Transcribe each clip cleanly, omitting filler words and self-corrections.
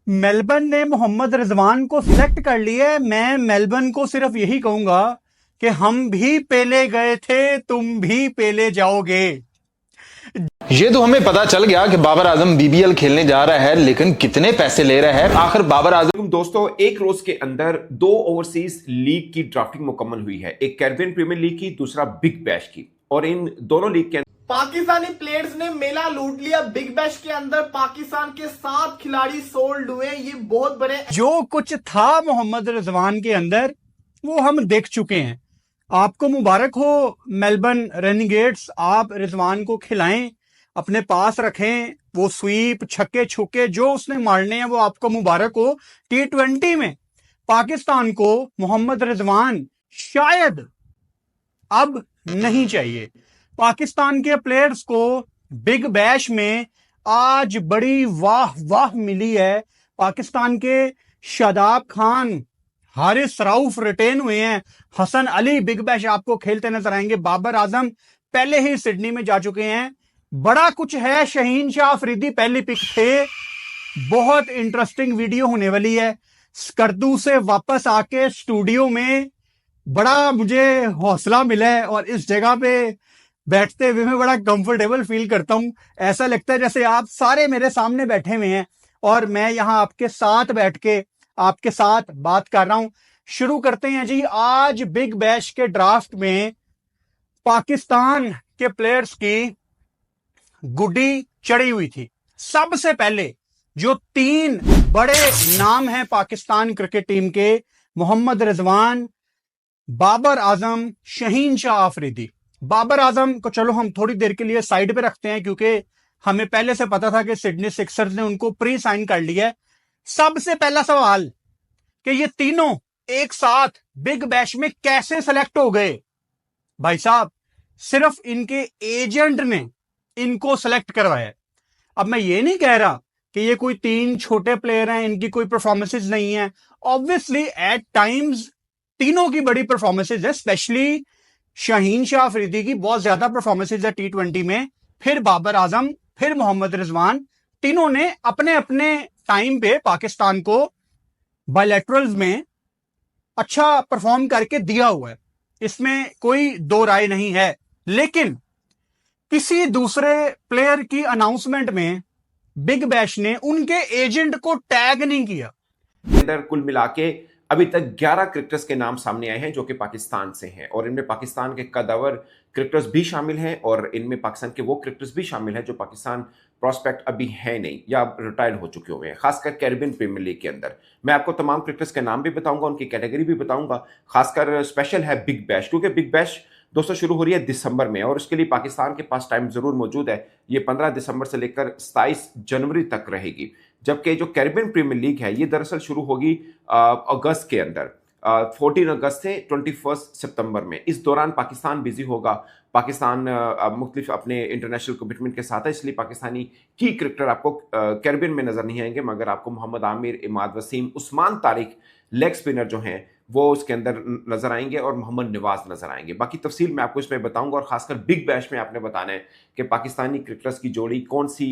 Melbourne ने मोहम्मद रिजवान को select कर लिया है। मैं मेलबर्न को सिर्फ यही कहूंगा कि हम भी पेले गए थे, तुम भी पेले जाओगे। ये तो हमें पता चल गया कि बाबर आजम बीबीएल खेलने जा रहा है, लेकिन कितने पैसे ले रहा है आखिर बाबर आजम। दोस्तों, एक रोज के अंदर दो ओवरसीज लीग की ड्राफ्टिंग मुकम्मल हुई है। एक कैरिबियन प्रीमियर लीग की, दूसरा बिग बैश की। और इन दोनों लीग के पाकिस्तानी प्लेयर्स ने मेला लूट लिया। बिग बैश के अंदर पाकिस्तान के 7 खिलाड़ी सोल्ड हुए। ये बहुत बड़े जो कुछ था मोहम्मद रिजवान के अंदर वो हम देख चुके हैं। आपको मुबारक हो मेलबर्न रेनिगेट्स, आप रिजवान को खिलाएं, अपने पास रखें। वो स्वीप, छक्के छुक्के जो उसने मारने हैं वो आपको मुबारक हो। T20 में पाकिस्तान को मोहम्मद रिजवान शायद अब नहीं चाहिए। पाकिस्तान के प्लेयर्स को बिग बैश में आज बड़ी वाह वाह मिली है। पाकिस्तान के शादाब खान, हारिस रऊफ रिटेन हुए हैं। हसन अली बिग बैश आपको खेलते नजर आएंगे। बाबर आजम पहले ही सिडनी में जा चुके हैं। बड़ा कुछ है। शहीन शाह अफरीदी पहली पिक थे। बहुत इंटरेस्टिंग वीडियो होने वाली है। स्कर्दू से वापस आके स्टूडियो में बड़ा मुझे हौसला मिला है और इस जगह पे बैठते हुए मैं बड़ा कंफर्टेबल फील करता हूं। ऐसा लगता है जैसे आप सारे मेरे सामने बैठे हुए हैं और मैं यहां आपके साथ बैठ के आपके साथ बात कर रहा हूं। शुरू करते हैं जी। आज बिग बैश के ड्राफ्ट में पाकिस्तान के प्लेयर्स की गुड्डी चढ़ी हुई थी। सबसे पहले जो 3 बड़े नाम हैं पाकिस्तान क्रिकेट टीम के, मोहम्मद रिजवान, बाबर आजम, शहीन शाह अफरीदी। बाबर आजम को चलो हम थोड़ी देर के लिए साइड पे रखते हैं क्योंकि हमें पहले से पता था कि सिडनी सिक्सर्स ने उनको प्री साइन कर लिया है। सबसे पहला सवाल कि ये तीनों एक साथ बिग बैश में कैसे सेलेक्ट हो गए? भाई साहब, सिर्फ इनके एजेंट ने इनको सेलेक्ट करवाया। अब मैं ये नहीं कह रहा कि ये कोई 3 छोटे प्लेयर हैं, इनकी कोई परफॉर्मेंसेज नहीं है। ऑब्वियसली एट टाइम्स तीनों की बड़ी परफॉर्मेंसेज है, स्पेशली शहीन शाह अफरीदी की बहुत ज्यादा परफॉर्मेंसेज है T20 में। फिर बाबर आजम, फिर मोहम्मद रिजवान, तीनों ने अपने अपने टाइम पे पाकिस्तान को बायलैटरल्स में अच्छा परफॉर्म करके दिया हुआ है, इसमें कोई दो राय नहीं है। लेकिन किसी दूसरे प्लेयर की अनाउंसमेंट में बिग बैश ने उनके एजेंट को टैग नहीं किया। अंदर कुल मिला के अभी तक 11 क्रिकेटर्स के नाम सामने आए हैं जो कि पाकिस्तान से हैं और इनमें पाकिस्तान के कदावर क्रिकेटर्स भी शामिल हैं और इनमें पाकिस्तान के वो क्रिकेटर्स भी शामिल हैं जो पाकिस्तान प्रोस्पेक्ट अभी है नहीं या रिटायर्ड हो चुके हुए हैं। खासकर कैरिबियन प्रीमियर लीग के अंदर मैं आपको तमाम क्रिकेटर्स के नाम भी बताऊंगा, उनकी कैटेगरी भी बताऊंगा। खासकर स्पेशल है बिग बैश, क्योंकि बिग बैश दोस्तों शुरू हो रही है दिसंबर में और उसके लिए पाकिस्तान के पास टाइम जरूर मौजूद है। ये 15 दिसंबर से लेकर 27 जनवरी तक रहेगी। जबकि जो कैरिबियन प्रीमियर लीग है ये दरअसल शुरू होगी अगस्त के अंदर, 14 अगस्त से 21 सितंबर में। इस दौरान पाकिस्तान बिजी होगा। पाकिस्तान मुख्तलिफ अपने इंटरनेशनल कमिटमेंट के साथ है, इसलिए पाकिस्तानी की क्रिकेटर आपको कैरिबियन में नजर नहीं आएंगे, मगर आपको मोहम्मद आमिर, इमाद वसीम, उस्मान तारिक लेग स्पिनर जो हैं वो उसके अंदर नजर आएंगे और मोहम्मद नवाज नजर आएंगे। बाकी तफसील मैं आपको इसमें बताऊंगा और खासकर बिग बैश में आपने बताना है कि पाकिस्तानी क्रिकेटर्स की जोड़ी कौन सी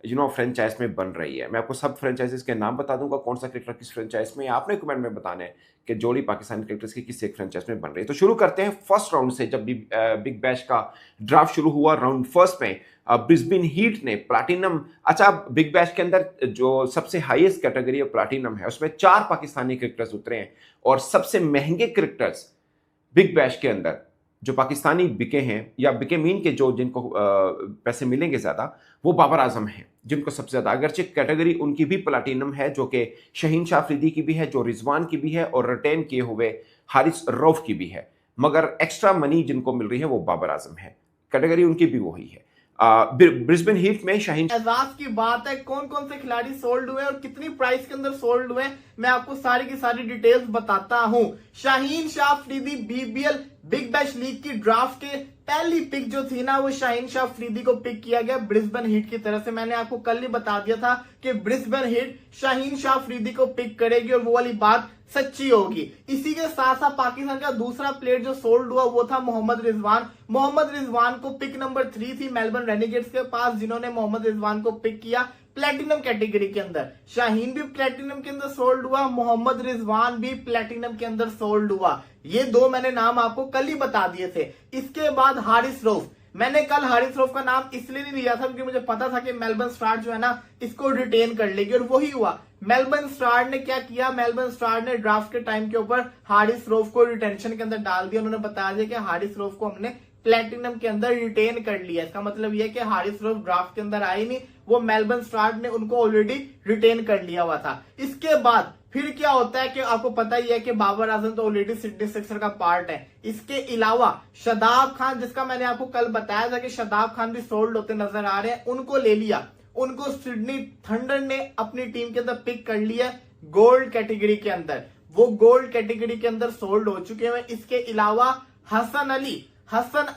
फ्रेंचाइज में बन रही है। मैं आपको सब फ्रेंचाइजेस के नाम बता दूंगा, कौन सा क्रिकेटर किस फ्रेंचाइज में। आपने कमेंट में बताना है कि जोड़ी पाकिस्तानी क्रिकेटर्स की किस एक फ्रेंचाइज में बन रही है। तो शुरू करते हैं फर्स्ट राउंड से। जब बिग बैश का ड्राफ्ट शुरू हुआ राउंड फर्स्ट में ब्रिस्बेन हीट ने प्लैटिनम, अच्छा बिग बैश के अंदर जो सबसे हाईएस्ट कैटेगरी ऑफ प्लैटिनम है उसमें 4 पाकिस्तानी क्रिकेटर्स उतरे हैं और सबसे महंगे क्रिकेटर्स बिग बैश के अंदर जो पाकिस्तानी बिके हैं या बिके मीन के जो जिनको पैसे मिलेंगे ज्यादा वो बाबर आजम हैं जिनको सबसे ज्यादा, अगरचे कैटेगरी उनकी भी प्लैटिनम है जो कि शहीन शाह अफरीदी की भी है, जो रिजवान की भी है और रिटेन किए हुए हारिस रऊफ की भी है, मगर एक्स्ट्रा मनी जिनको मिल रही है वो बाबर आजम है। कैटेगरी उनकी भी वही है। ब्रिस्बेन हीट में शाहीन एजाज की बात है कौन कौन से खिलाड़ी सोल्ड हुए और कितनी प्राइस के अंदर सोल्ड हुए, मैं आपको सारी की सारी डिटेल्स बताता हूं। Shaheen Shah Afridi BBL big bash league की ड्राफ्ट के पहली पिक जो थी ना वो शाहीन शाह अफरीदी को पिक किया गया ब्रिस्बेन हीट की तरफ से। मैंने आपको कल ही बता दिया था कि ब्रिस्बेन हीट शाहीन शाह अफरीदी को पिक करेगी और वो वाली बात सच्ची होगी। इसी के साथ साथ पाकिस्तान का दूसरा प्लेयर जो सोल्ड हुआ वो था मोहम्मद रिजवान। मोहम्मद रिजवान को पिक नंबर 3 थी मेलबर्न रेनिगेट्स के पास, जिन्होंने मोहम्मद रिजवान को पिक किया। प्लेटिनम कैटेगरी के अंदर। शाहीन भी प्लेटिनम के अंदर सोल्ड हुआ, मोहम्मद रिजवान भी प्लेटिनम के अंदर सोल्ड हुआ। ये दो मैंने नाम आपको कल ही बता दिए थे। इसके बाद हारिस रऊफ, मैंने कल हारिस रऊफ का नाम इसलिए नहीं लिया था क्योंकि मुझे पता था कि मेलबर्न स्टार जो है ना इसको रिटेन कर लेगी, और वही हुआ। मेलबर्न स्टार ने क्या किया, मेलबर्न स्टार ने ड्राफ्ट के टाइम के ऊपर हारिस रऊफ को रिटेंशन के अंदर डाल दिया। उन्होंने बताया कि हारिस रऊफ को हमने प्लेटिनम के अंदर रिटेन कर लिया। इसका मतलब यह कि हारिस रऊफ ड्राफ्ट के अंदर आए नहीं, वो मेलबर्न स्टार ने उनको ऑलरेडी रिटेन कर लिया हुआ था। इसके बाद फिर क्या होता है कि आपको पता ही है कि बाबर आजम तो ऑलरेडी सिडनी सिक्सर का पार्ट है। इसके अलावा शादाब खान, जिसका मैंने आपको कल बताया था कि शादाब खान भी सोल्ड होते नजर आ रहे हैं, उनको ले लिया। उनको सिडनी थंडर ने अपनी टीम के अंदर पिक कर लिया गोल्ड कैटेगरी के अंदर। वो गोल्ड कैटेगरी के अंदर सोल्ड हो चुके हैं। इसके अलावा हसन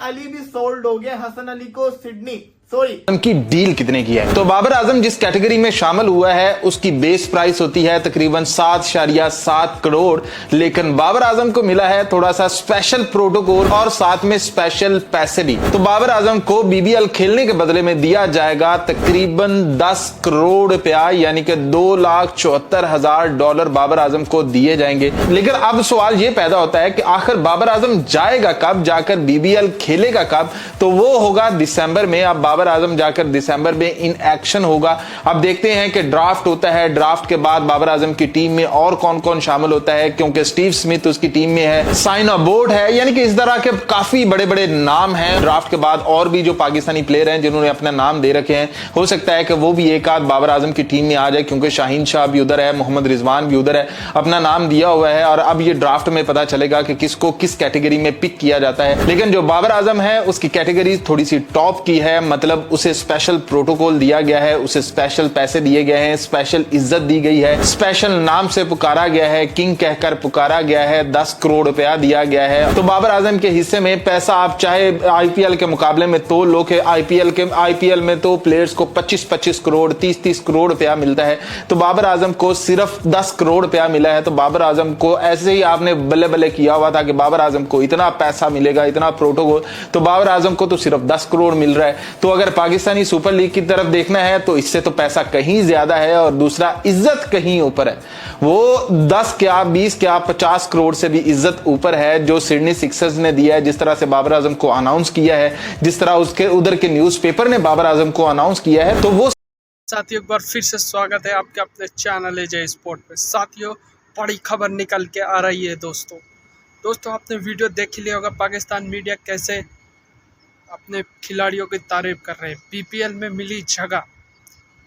अली भी सोल्ड हो गया। हसन अली को सिडनी की डील कितने की है? तो बाबर आजम जिस कैटेगरी में शामिल हुआ है उसकी बेस प्राइस होती है तकरीबन 7.7 करोड़, लेकिन बाबर आजम को मिला है थोड़ा सा स्पेशल प्रोटोकॉल और साथ में स्पेशल पैसे भी। तो बाबर आजम को बीबीएल खेलने के बदले में दिया जाएगा तकरीबन 10 करोड़ रुपया, यानी कि $2,74,000 बाबर आजम को दिए जाएंगे। लेकिन अब सवाल यह पैदा होता है कि आखिर बाबर आजम जाएगा कब, जाकर बीबीएल खेलेगा कब? तो वो होगा दिसंबर में। अब बाबर आजम जाकर दिसंबर में इन एक्शन होगा। अब देखते हैं कि ड्राफ्ट होता है, ड्राफ्ट के बाद बाबर आजम की टीम में और कौन कौन शामिल होता है, क्योंकि स्टीव स्मिथ उसकी टीम में है, साइन अबोर्ड है, यानी कि इस तरह के काफी बड़े बड़े नाम हैं। ड्राफ्ट के बाद और भी जो पाकिस्तानी प्लेयर हैं जिन्होंने अपना नाम दे रखे हैं, हो सकता है कि वो भी एक आध बाबर आजम की टीम में आ जाए, क्योंकि शाहीन शाह भी उधर है, मोहम्मद रिजवान भी उधर है, अपना नाम दिया हुआ है। और अब ये ड्राफ्ट में पता चलेगा कि किसको किस कैटेगरी में पिक किया जाता है। लेकिन जो बाबर आजम है उसकी कैटेगरी थोड़ी सी टॉप की है, मतलब उसे स्पेशल प्रोटोकॉल दिया गया है, उसे स्पेशल पैसे दिए गए हैं, स्पेशल इज्जत दी गई है, स्पेशल नाम से पुकारा गया है, किंग कहकर पुकारा गया है, 10 करोड़ रुपया दिया गया है। तो बाबर आजम के हिस्से में पैसा आप चाहे आईपीएल के मुकाबले में तो लो के आईपीएल में तो प्लेयर्स को 25-25 करोड़ 30-30 करोड़ रुपया मिलता है, तो बाबर आजम को सिर्फ 10 करोड़ रुपया मिला है। तो बाबर आजम को ऐसे ही आपने बल्ले बल्ले किया हुआ था कि बाबर आजम को इतना पैसा मिलेगा, इतना प्रोटोकॉल, तो बाबर आजम को तो सिर्फ 10 करोड़ मिल रहा है। तो अगर पाकिस्तानी सुपर लीग की तरफ देखना है तो इससे तो पैसा कहीं ज्यादा है, और दूसरा इज्जत कहीं ऊपर है। वो 10 क्या 20 क्या 50 करोड़ से भी इज्जत ऊपर है जो सिडनी सिक्सर्स ने दिया है। जिस तरह से बाबर आजम को अनाउंस किया है, जिस तरह उसके उधर के न्यूज़पेपर ने बाबर आजम को अनाउंस किया है, तो वो साथियों एक बार फिर से स्वागत है आपके अपने चैनल एजे स्पोर्ट पे। साथियों बड़ी खबर निकल के आ रही है दोस्तों आपने वीडियो देख लिया होगा, पाकिस्तान मीडिया कैसे अपने खिलाड़ियों की तारीफ कर रहे हैं। बीपीएल में मिली जगह,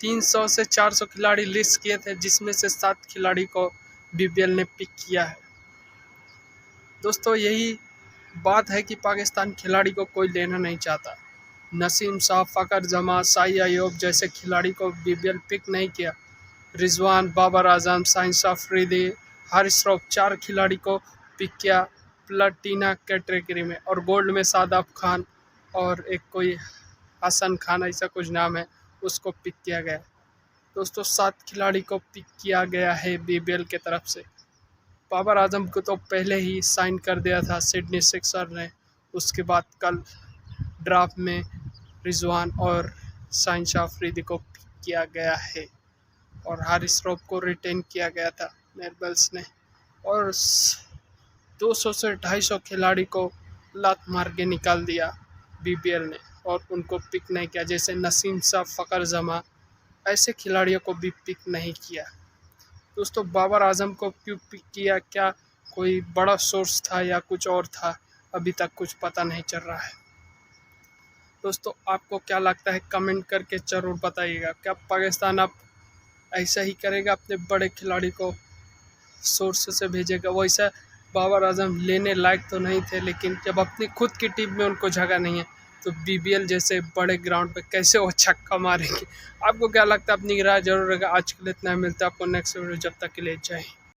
300 से 400 खिलाड़ी लिस्ट किए थे, जिसमें से 7 खिलाड़ी को बीपीएल ने पिक किया है। दोस्तों यही बात है कि पाकिस्तान खिलाड़ी को कोई लेना नहीं चाहता। नसीम शाह, फ़खर जमा, साई अयूब जैसे खिलाड़ी को बीपीएल पिक नहीं किया। रिजवान, बाबर आजम, साइंस अफरीदी, हारिस रऊफ 4 खिलाड़ी को पिक किया प्लेटिना कैटेगरी में, और गोल्ड में शादाब खान और एक कोई हसन खान ऐसा कुछ नाम है, उसको पिक किया गया। दोस्तों 7 खिलाड़ी को पिक किया गया है बीबीएल के तरफ से। बाबर आजम को तो पहले ही साइन कर दिया था सिडनी सिक्सर ने, उसके बाद कल ड्राफ्ट में रिजवान और साइंस अफरीदी को पिक किया गया है, और हारिस रऊफ को रिटेन किया गया था मेलबर्न ने, और 200 से 250 खिलाड़ी को लात मार के निकाल दिया बीपीएल ने, और उनको पिक नहीं किया। जैसे नसीम शाह, फ़खर जमा ऐसे खिलाड़ियों को भी पिक नहीं किया। दोस्तों बाबर आजम को क्यों पिक किया, क्या कोई बड़ा सोर्स था या कुछ और था, अभी तक कुछ पता नहीं चल रहा है। दोस्तों आपको क्या लगता है कमेंट करके ज़रूर बताइएगा। क्या पाकिस्तान अब ऐसा ही करेगा, अपने बड़े खिलाड़ी को सोर्स से भेजेगा? वैसा बाबर आजम लेने लायक तो नहीं थे, लेकिन जब अपनी खुद की टीम में उनको जगह नहीं है तो बीबीएल जैसे बड़े ग्राउंड पे कैसे वो छक्का मारेंगे? आपको क्या लगता है? अपनी राय जरूर रहेगा। आज के लिए इतना, मिलता है आपको नेक्स्ट वीडियो, जब तक के लिए जय हिंद।